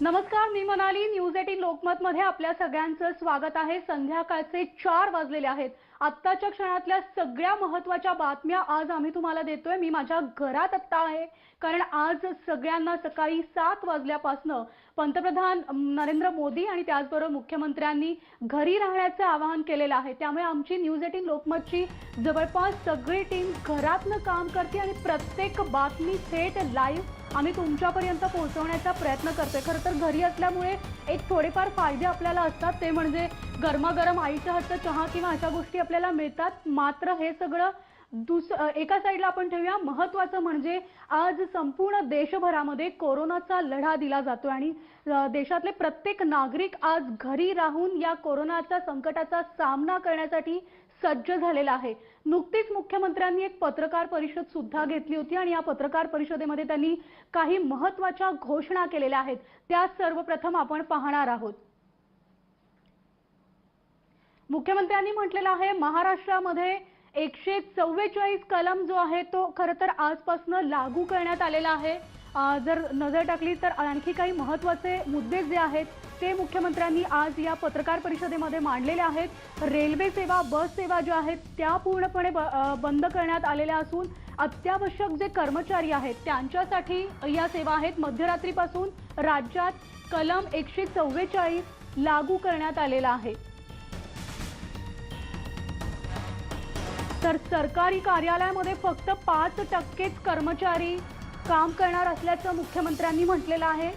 नमस्कार, मी मनाली. न्यूज 18 लोकमत मध्ये आपल्या सगळ्यांचं स्वागत आहे. संध्याकाळचे 4 वाजलेले आहेत. आत्ताच्या क्षणातल्या सगळ्या महत्त्वाच्या बातम्या आज आम्ही तुम्हाला देतोय. मी माझ्या घरात आत्ता आहे, कारण आज सगळ्यांना सकाळी 7 वाजल्यापासून पंतप्रधान नरेंद्र मोदी आणि त्याचबरोबर मुख्यमंत्र्यांनी घरी राहण्याचे आवाहन केलेलं आहे. त्यामुळे आमची न्यूज 18 लोकमतची जवळपास सगळी टीम घरातनं काम करते आणि प्रत्येक बातमी थेट लाईव्ह आम्ही तुमच्यापर्यंत पोहोचवण्याचा प्रयत्न करतोय. खरं तर घरी असल्यामुळे एक थोडेफार फायदे आपल्याला असतात, ते म्हणजे गरमागरम आईच्या हातचा चहा किंवा अशा गोष्टी आपल्याला मिळतात. मात्र हे सगळं एका साईडला आपण ठेवूया. महत्त्वाचं म्हणजे आज संपूर्ण देशभरामध्ये कोरोनाचा लढा दिला जातोय आणि देशातले प्रत्येक नागरिक आज घरी राहून या कोरोनाच्या संकटाचा सामना करण्यासाठी सज्ज झालेला आहे. नुकतीच मुख्यमंत्र्यांनी एक पत्रकार परिषद सुद्धा घेतली होती आणि या पत्रकार परिषदेमध्ये त्यांनी काही महत्त्वाच्या घोषणा केलेल्या आहेत. त्या सर्वप्रथम आपण पाहणार आहोत. मुख्यमंत्र्यांनी म्हटलेलं आहे, महाराष्ट्रामध्ये 144 कलम जो आहे तो खरं तर आजपासून लागू करण्यात आलेला आहे. जर नजर टाकली तर आणखी काही महत्त्वाचे मुद्दे जे आहेत ते मुख्यमंत्र्यांनी आज या पत्रकार परिषदेमध्ये मांडलेले आहेत. रेल्वे सेवा, बस सेवा ज्या आहेत त्या पूर्णपणे बंद करण्यात आलेल्या असून अत्यावश्यक जे कर्मचारी आहेत त्यांच्यासाठी या सेवा आहेत. मध्यरात्रीपासून राज्यात कलम 144 लागू करण्यात आलेला आहे. तर सरकारी कार्यालयामध्ये फक्त 5% कर्मचारी काम करणार असल्याचं मुख्यमंत्र्यांनी म्हटलेलं आहे.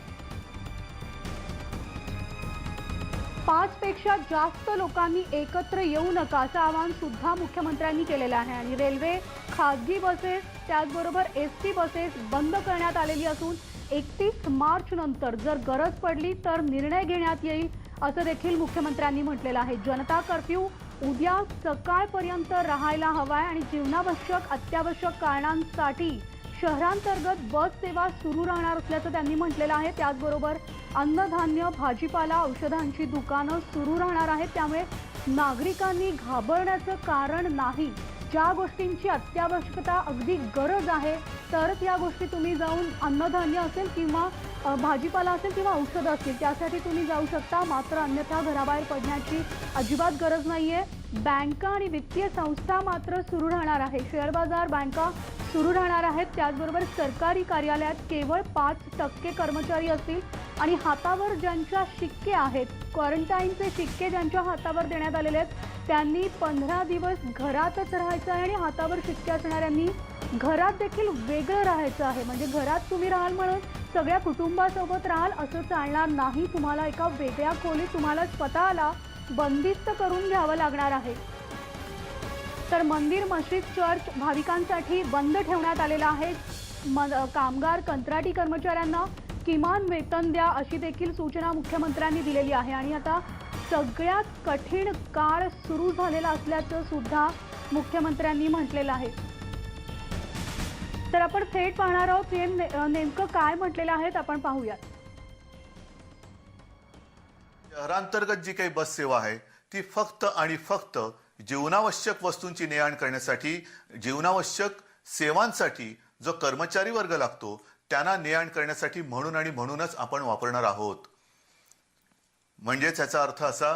5 पेक्षा जास्त लोकांनी एकत्र येऊ नका असं आवाहन सुद्धा मुख्यमंत्र्यांनी केलेलं आहे. आणि रेल्वे, खासगी बसेस त्याचबरोबर एसटी बसेस बंद करण्यात आलेली असून 31 मार्च नंतर जर गरज पडली तर निर्णय घेण्यात येईल असं देखील मुख्यमंत्र्यांनी म्हटलेलं आहे. जनता कर्फ्यू उद्या सकाळपर्यंत राहायला हवाय आणि जीवनावश्यक अत्यावश्यक कारणांसाठी शहरांतर्गत बस सेवा सुरू राहणार असल्याचं त्यांनी म्हटलेलं आहे. त्याचबरोबर अन्नधान्य, भाजीपाला, औषधांची दुकानं सुरू राहणार आहेत. त्यामुळे नागरिकांनी घाबरण्याचं कारण नाही. ज्या गोष्टींची अत्यावश्यकता अगदी गरज आहे तरच या गोष्टी तुम्ही जाऊन अन्नधान्य असेल किंवा भाजीपाला असेल किंवा औषधं असतील त्यासाठी तुम्ही जाऊ शकता. मात्र अन्यथा घराबाहेर पडण्याची अजिबात गरज नाहीये. बँका आणि वित्तीय संस्था मात्र सुरू राहणार आहे. शेअर बाजार, बँका सुरू राहणार आहेत. त्याचबरोबर सरकारी कार्यालयात केवळ 5% कर्मचारी असतील आणि हातावर ज्यांच्या शिक्के आहेत, क्वारंटाईनचे शिक्के ज्यांच्या हातावर देण्यात आलेले आहेत त्यांनी 15 दिवस घरातच राहायचं आहे आणि हातावर शिक्के असणाऱ्यांनी घरात देखील वेगळं राहायचं आहे. म्हणजे घरात तुम्ही राहाल म्हणून सगळ्या कुटुंबासोबत राहाल असं चालणार नाही. तुम्हाला एका वेगळ्या खोलीत तुम्हाला स्वतःला बंदिस्त करून घ्यावं लागणार आहे. तर मंदिर, मशीद, चर्च भाविकांसाठी बंद ठेवण्यात आलेलं आहे. कामगार, कंत्राटी कर्मचाऱ्यांना किमान वेतन द्या अशी देखील सूचना मुख्यमंत्र्यांनी दिलेली आहे. आणि आता सगळ्यात कठीण काळ सुरू झालेला असल्याचं सुद्धा मुख्यमंत्र्यांनी म्हटलेलं आहे. तर आपण थेट पाहणार आहोत हे नेमकं काय म्हटलेलं आहे आपण पाहूयात. शहरांतर्गत जी काही बस सेवा आहे ती फक्त आणि फक्त जीवनावश्यक वस्तूंची ने-आण करण्यासाठी, जीवनावश्यक सेवांसाठी जो कर्मचारी वर्ग लागतो त्यांना ने-आण करण्यासाठी म्हणून आणि म्हणूनच आपण वापरणार आहोत. म्हणजेच याचा अर्थ असा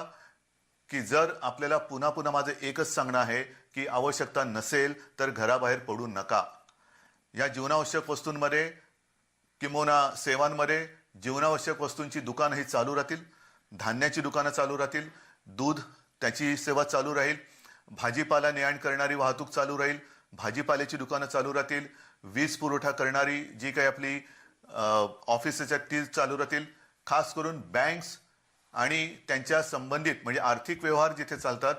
की जर आपल्याला पुन्हा पुन्हा माझं एकच सांगणं आहे की आवश्यकता नसेल तर घराबाहेर पडू नका. या जीवनावश्यक वस्तूंमध्ये किंवा सेवांमध्ये जीवनावश्यक वस्तूंची दुकानं ही चालू राहतील, धान्याची दुकानं चालू राहतील, दूध त्याची सेवा चालू राहील, भाजीपाला ने-आण करणारी वाहतूक चालू राहील, भाजीपाल्याची दुकानं चालू राहतील, वीज पुरवठा करणारी जी काही आपली ऑफिसेस आहेत ती चालू राहतील. खास करून बँक्स आणि त्यांच्या संबंधित म्हणजे आर्थिक व्यवहार जिथे चालतात,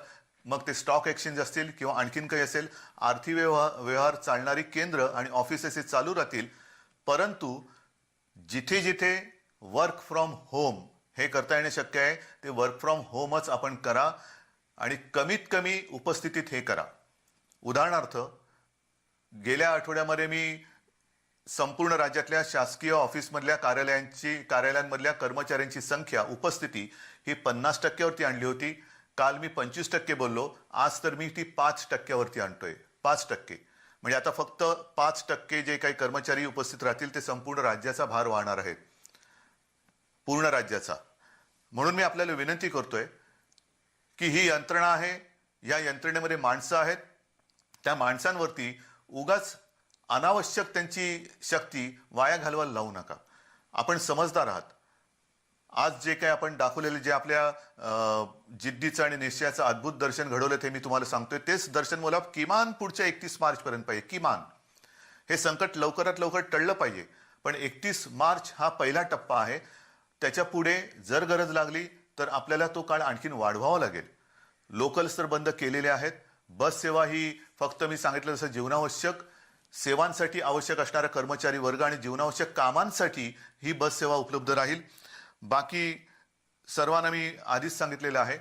मग ते स्टॉक एक्सचेंज असतील किंवा आणखीन काही असेल, आर्थिक व्यवहार चालणारी केंद्र आणि ऑफिसेस हे चालू राहतील. परंतु जिथे जिथे वर्क फ्रॉम होम हे करता येणे शक्य आहे ते वर्क फ्रॉम होमच आपण करा आणि कमीत कमी उपस्थितीत हे करा. उदाहरणार्थ, गेल्या आठवड्यामध्ये मी संपूर्ण राज्यातल्या शासकीय ऑफिसमधल्या कार्यालयांमधल्या कर्मचाऱ्यांची संख्या, उपस्थिती ही 50% वरती आणली होती. काल मी 25% बोललो, आज तर मी ती 5% वरती आणतोय. 5%. म्हणजे आता फक्त 5% जे काही कर्मचारी उपस्थित राहतील ते संपूर्ण राज्याचा भार वाहणार आहेत. पूर्ण राज्याचा. म्हणून मी आपल्याला विनंती करतोय की ही यंत्रणा आहे, या यंत्रणेमध्ये माणसं आहेत, त्या माणसांवरती उगाच अनावश्यक त्यांची शक्ती वाया घालवायला लावू नका. आपण समजदार आहात. आज जे काही आपण दाखवलेले जे आपल्या जिद्दीचं आणि निश्चयाचं अद्भुत दर्शन घडवलं ते मी तुम्हाला सांगतोय, तेच दर्शन मला किमान पुढच्या 31 मार्च पर्यंत पाहिजे. किमान हे संकट लवकरात लवकर टळलं पाहिजे. पण 31 मार्च हा पहिला टप्पा आहे. त्याच्या पुढे जर गरज लागली तर आपल्याला तो काळ आणखीन वाढवावा लागेल. लोकल्स तर बंद केलेले आहेत. बस सेवा ही फक्त मी सांगितलं जसं जीवनावश्यक सेवांसाठी आवश्यक असणारा कर्मचारी वर्ग आणि जीवनावश्यक कामांसाठी ही बस सेवा उपलब्ध राहील. बाकी सर्वांना मी आधीच सांगितलेलं आहे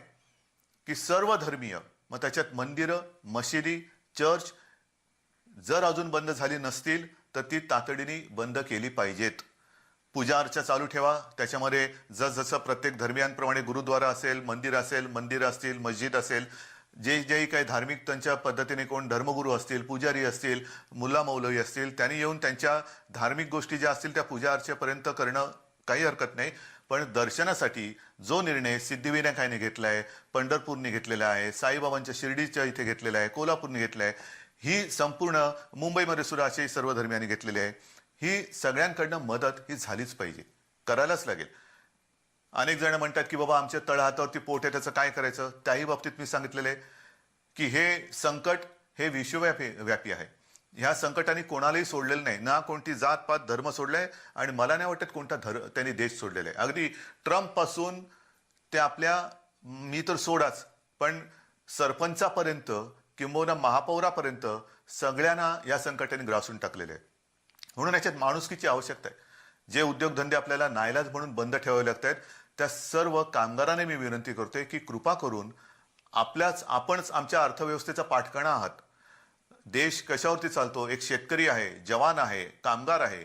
की सर्व धर्मीय, मग त्याच्यात मंदिरं, मशिदी, चर्च जर अजून बंद झाली नसतील तर ती तातडीने बंद केली पाहिजेत. पूजा अर्चा चालू ठेवा. त्याच्यामध्ये जसजसं प्रत्येक धर्मियांप्रमाणे गुरुद्वारा असेल, मंदिरं असतील, मस्जिद असेल, जे काही धार्मिक त्यांच्या पद्धतीने कोण धर्मगुरू असतील, पुजारी असतील, मुल्ला मौलवी असतील, त्यांनी येऊन त्यांच्या धार्मिक गोष्टी ज्या असतील त्या पूजा अर्चेपर्यंत करणं काही हरकत नाही. पण दर्शनासाठी जो निर्णय सिद्धिविनायकाने घेतलाय, पंढरपूरने घेतलेला आहे, साईबाबांच्या शिर्डीच्या इथे घेतलेला आहे, कोल्हापूरने घेतलाय, ही संपूर्ण मुंबईमध्ये सुद्धा असे सर्व धर्मियांनी घेतलेले आहे. ही सगळ्यांकडनं मदत ही झालीच पाहिजे, करायलाच लागेल. अनेक जण म्हणतात की बाबा आमच्या तळहातावरती पोट आहे, त्याचं काय करायचं. त्याही बाबतीत मी सांगितलेलं आहे की हे संकट हे विश्वव्यापी आहे. ह्या संकटाने कोणालाही सोडलेलं नाही, ना कोणती जात पात धर्म सोडलाय आणि मला नाही वाटत कोणता त्यांनी देश सोडलेला आहे. अगदी ट्रम्प पासून ते आपल्या मी तर सोडाच, पण सरपंचापर्यंत किंबहुना महापौरापर्यंत सगळ्यांना या संकटाने ग्रासून टाकलेले आहे. म्हणून याच्यात माणुसकीची आवश्यकता आहे. जे उद्योगधंदे आपल्याला नाईलाज म्हणून बंद ठेवावे लागत आहेत, त्या सर्व कामगारांना मी विनंती करतोय की कृपा करून आपणच आमच्या अर्थव्यवस्थेचा पाठकणा आहात. देश कशावरती चालतो? एक शेतकरी आहे, जवान आहे, कामगार आहे,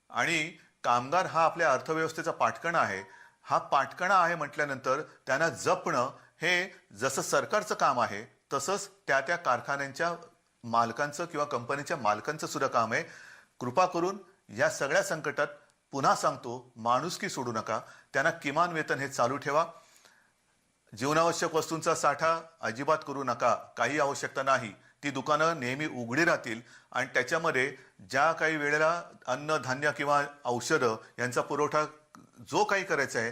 आणि कामगार हा आपल्या अर्थव्यवस्थेचा पाठकणा आहे. हा पाठकणा आहे म्हटल्यानंतर त्यांना जपणं हे जसं सरकारचं काम आहे तसंच त्या त्या कारखान्यांच्या मालकांचं किंवा कंपनीच्या मालकांचं सुद्धा काम आहे. कृपा करून या सगळ्या संकटात पुन्हा सांगतो, माणुसकी सोडू नका. त्यांना किमान वेतन हे चालू ठेवा. जीवनावश्यक वस्तूंचा साठा अजिबात करू नका. काही आवश्यकता नाही. ती दुकानं नेहमी उघडी राहतील आणि त्याच्यामध्ये ज्या काही वेळेला अन्न, धान्य किंवा औषधं यांचा पुरवठा जो काही करायचा आहे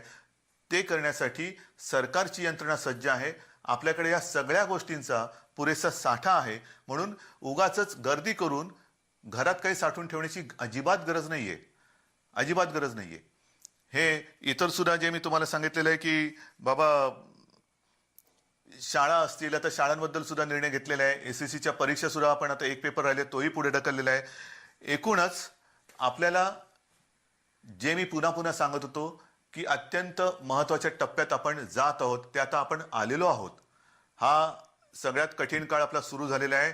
ते करण्यासाठी सरकारची यंत्रणा सज्ज आहे. आपल्याकडे या सगळ्या गोष्टींचा पुरेसा साठा आहे. म्हणून उगाचच गर्दी करून घरात काही साठवून ठेवण्याची अजिबात गरज नाहीये, अजिबात गरज नाहीये. हे इतर सुद्धा जे मी तुम्हाला सांगितलेलं आहे की बाबा शाळा असतील, आता शाळांबद्दल सुद्धा निर्णय घेतलेला आहे. एसएससीच्या परीक्षा सुद्धा आपण आता एक पेपर राहिले तोही पुढे ढकललेला आहे. एकूणच आपल्याला जे मी पुन्हा पुन्हा सांगत होतो की अत्यंत महत्वाच्या टप्प्यात आपण जात आहोत, ते आता आपण आलेलो आहोत. हा सगळ्यात कठीण काळ आपला सुरू झालेला आहे.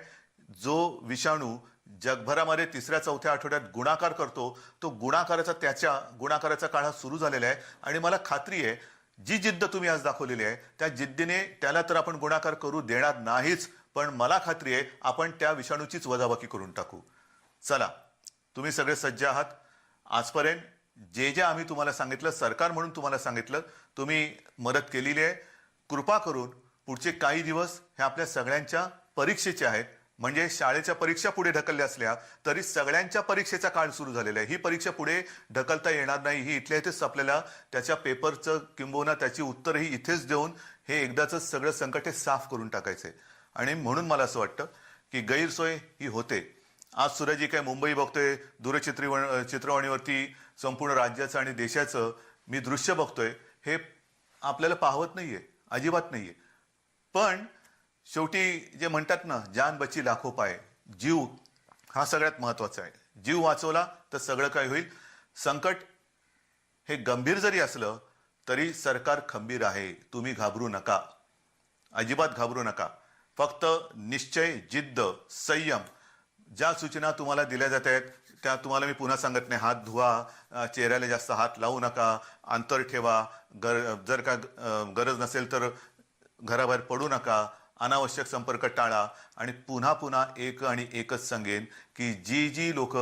जो विषाणू जगभरामध्ये 3-4 आठवड्यात गुणाकार करतो, तो गुणाकाराचा काळ हा सुरू झालेला आहे. आणि मला खात्री आहे जी जिद्द तुम्ही आज दाखवलेली आहे त्या जिद्दीने त्याला तर आपण गुणाकार करू देणार नाहीच, पण मला खात्री आहे आपण त्या विषाणूचीच वजाबाकी करून टाकू. चला, तुम्ही सगळे सज्ज आहात. आजपर्यंत जे आम्ही तुम्हाला सांगितलं, सरकार म्हणून तुम्हाला सांगितलं, तुम्ही मदत केलेली आहे. कृपा करून पुढचे काही दिवस हे आपल्या सगळ्यांच्या परीक्षेचे आहेत. म्हणजे शाळेच्या परीक्षा पुढे ढकलल्या असल्या तरी सगळ्यांच्या परीक्षेचा काळ सुरू झालेला आहे. ही परीक्षा पुढे ढकलता येणार नाही. ही इथल्या इथेच आपल्याला त्याच्या पेपरचं किंबहुना त्याची उत्तरही इथेच देऊन हे एकदाच सगळं संकट हे साफ करून टाकायचंय. आणि म्हणून मला असं वाटतं की गैरसोय ही होते. आज सुद्धा जी काय मुंबई बघतोय चित्रवाणीवरती संपूर्ण राज्याचं आणि देशाचं मी दृश्य बघतोय, हे आपल्याला पाहवत नाहीये, अजिबात नाहीये. पण शेवटी जे म्हणतात ना, जान बची लाखो पाय, जीव हा सगळ्यात महत्वाचा आहे. जीव वाचवला तर सगळं काय होईल. संकट हे गंभीर जरी असलं तरी सरकार खंबीर आहे. तुम्ही घाबरू नका, अजिबात घाबरू नका. फक्त निश्चय, जिद्द, संयम, ज्या सूचना तुम्हाला दिल्या जात आहेत त्या तुम्हाला मी पुन्हा सांगत नाही. हात धुवा, चेहऱ्याला जास्त हात लावू नका, अंतर ठेवा, जर का गरज नसेल तर घराबाहेर पडू नका, अनावश्यक संपर्क टाळा. आणि पुन्हा एकच सांगेन की जी लोक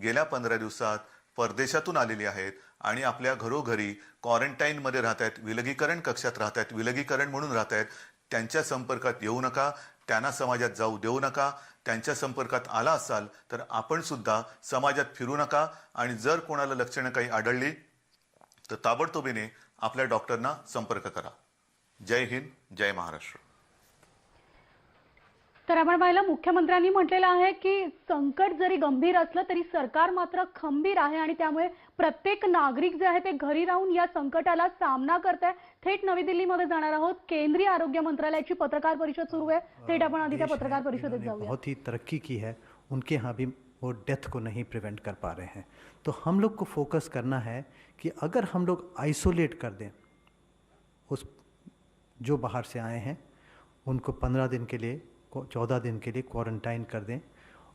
गेल्या 15 दिवसात परदेशातून आलेली आहेत आणि आपल्या घरोघरी क्वारंटाईनमध्ये राहत आहेत, विलगीकरण कक्षात राहत आहेत, विलगीकरण म्हणून राहत आहेत, त्यांच्या संपर्कात येऊ नका, त्यांना समाजात जाऊ देऊ नका. त्यांच्या संपर्कात आला असाल तर आपण सुद्धा समाजात फिरू नका आणि जर कोणाला लक्षणं काही आढळली तर ताबडतोबीने आपल्या डॉक्टरना संपर्क करा. जय हिंद, जय महाराष्ट्र. तर आपण पाहिलं मुख्यमंत्र्यांनी म्हटलेलं आहे की संकट जरी गंभीर असलं तरी सरकार मात्र खंबीर आहे आणि त्यामुळे प्रत्येक नागरिक जे आहे ते घरी राहून या संकटाला सामना करत आहे. थेट नवी दिल्लीमध्ये जाणार आहोत. केंद्रीय आरोग्य मंत्रालयाची पत्रकार परिषद सुरू आहे. थेट आपण आधी त्या पत्रकार परिषदेत जाऊया. बहुत ही तरक्की की है, उनके यहाँ भी वो डेथ को नहीं प्रिवेंट कर पा रहे हैं. तो हम लोग को फोकस करना है कि अगर हम लोग आइसोलेट कर दें उस जो बाहर से आए हैं उनको 15 दिन के लिए 14 दिन के लिए क्वारंटाइन कर दें,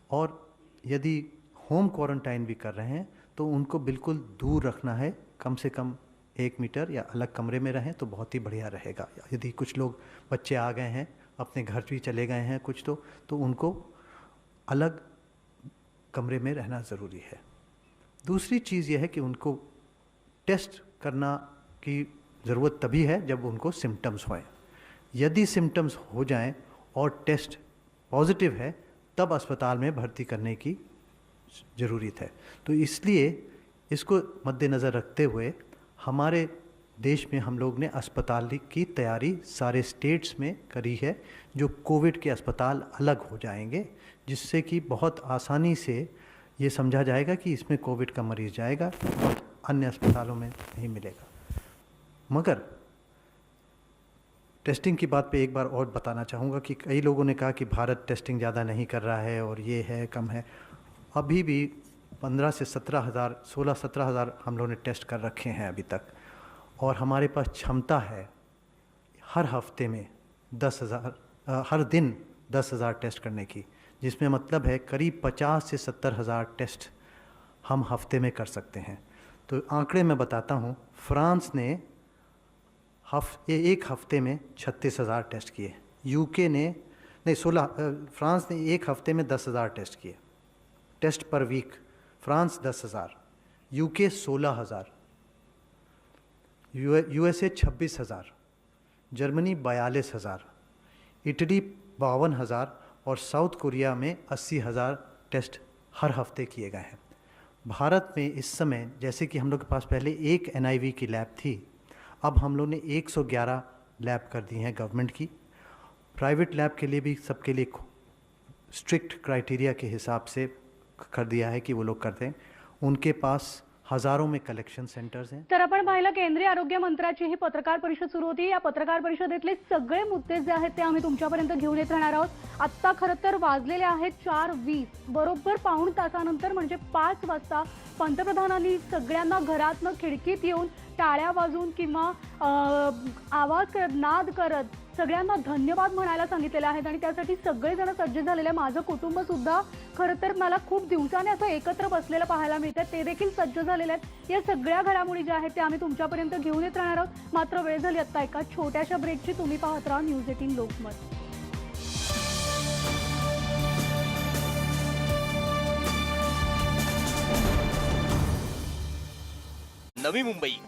और यदि होम क्वारंटाइन भी कर रहे हैं तो उनको बिल्कुल दूर रखना है, कम से कम 1 मीटर या अलग कमरे में रहें तो बहुत ही बढ़िया रहेगा. यदि कुछ लोग बच्चे आ गए हैं अपने घर भी चले गए हैं कुछ तो उनको अलग कमरे में रहना ज़रूरी है. दूसरी चीज़ यह है कि उनको टेस्ट करना की ज़रूरत तभी है जब उनको सिम्टम्स हों. यदि सिम्टम्स हो जाएं और टेस्ट पॉजिटिव है तब अस्पताल में भर्ती करने की ज़रूरत है. तो इसलिए इसको मद्देनज़र रखते हुए हमारे देश में हम लोग ने अस्पताल की तैयारी सारे स्टेट्स में करी है, जो कोविड के अस्पताल अलग हो जाएंगे, जिससे कि बहुत आसानी से ये समझा जाएगा कि इसमें कोविड का मरीज़ जाएगा और अन्य अस्पतालों में नहीं मिलेगा. मगर टेस्टिंग की बात पे एक बार और बताना चाहूँगा कि कई लोगों ने कहा कि भारत टेस्टिंग ज़्यादा नहीं कर रहा है और ये है कम है. अभी भी 15 से 17 हज़ार 16-17 हज़ार हम लोगों ने टेस्ट कर रखे हैं अभी तक, और हमारे पास क्षमता है हर हफ्ते में 10,000 हर दिन 10,000 टेस्ट करने की, जिसमें मतलब है करीब 50 से 70 हज़ार टेस्ट हम हफ्ते में कर सकते हैं. तो आंकड़े मैं बताता हूँ. फ्रांस ने एक हफ्ते में 36,000 टेस्ट किए. यूके ने फ्रांस ने एक हफ्ते में 10,000 टेस्ट किए, test per week. France 10,000, UK 16,000, USA 26,000, Germany 42,000, Italy 52,000 और साउथ कोरिया में 80,000 टेस्ट हर हफ्ते किए गए हैं. भारत में इस समय जैसे कि हम लोग के पास पहले एक एनआईवी की लैब थी, अब हम लोग ने 111 लैब कर दी हैं गवर्नमेंट की. प्राइवेट लैब के लिए भी सबके लिए स्ट्रिक्ट क्राइटेरिया के हिसाब से कर दिया है कि वो लोग करते हैं. उनके पास हजारों में कलेक्शन सेंटर्स हैं. तर आपण पाहिलं केंद्रीय आरोग्य मंत्र्याची ही पत्रकार परिषद सुरू होती. या पत्रकार परिषदेतले सगळे मुद्दे जे आहेत ते आम्ही तुमच्यापर्यंत घेऊन येत राहणार आहोत. आत्ता खरं तर वाजलेले आहेत 4:20. बरोबर पाऊण तासानंतर म्हणजे 5 वाजता पंतप्रधानांनी सगळ्यांना घरातनं खिडकीत येऊन टाळ्या वाजवून किंवा आवाज करत नाद करत सगळ्यांना धन्यवाद म्हणायला सांगितलेले आहेत आणि त्यासाठी सगळेजण सज्ज झालेले आहे. माझं कुटुंब सुद्धा खरं तर मला खूप दिवसाने असं एकत्र बसलेलं पाहायला मिळतं, ते देखील सज्ज झालेले आहेत. या सगळ्या घडामोडी ज्या आहेत त्या आम्ही तुमच्यापर्यंत घेऊन येत राहणार आहोत. मात्र वेळ झाली आता एका छोट्याशा ब्रेकची. तुम्ही पाहत राहा न्यूज 18 लोकमत. नवी मुंबई